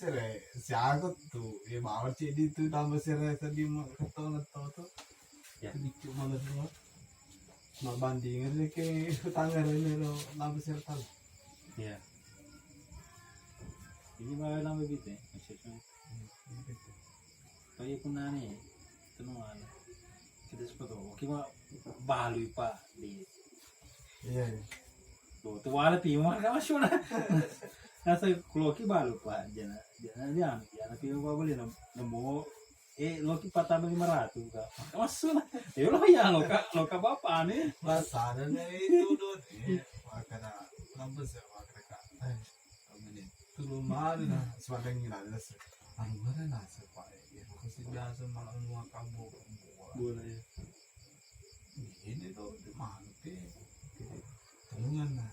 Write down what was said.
sere si aku tuh ya bawa cedi tuh tambah sere tadi mau ketau tuh Ya. dikit malah tuh mau bandingin deh ke tetangga ini lo tambah sere tahu Iya. Ini bawa nama gitu ya, maksudnya. Kayak pun nane, itu nunggu. Kita seperti itu, kita balu pak di. iya Tuh, tuh wala pima kan masih mana? Nasa kloki balu pak, jangan pima apa boleh nemu. Loki patah 500 kak. Masuk lah. Ya lo ya lo kak bapak nih. bahasa itu tuh makanya tambah sere makanya kak ini tuh rumah nah sebagai ngilang sih anggaran nasi pak ya kasih biasa malah nuang kamu Boleh. ini tuh di mana sih tulungan nah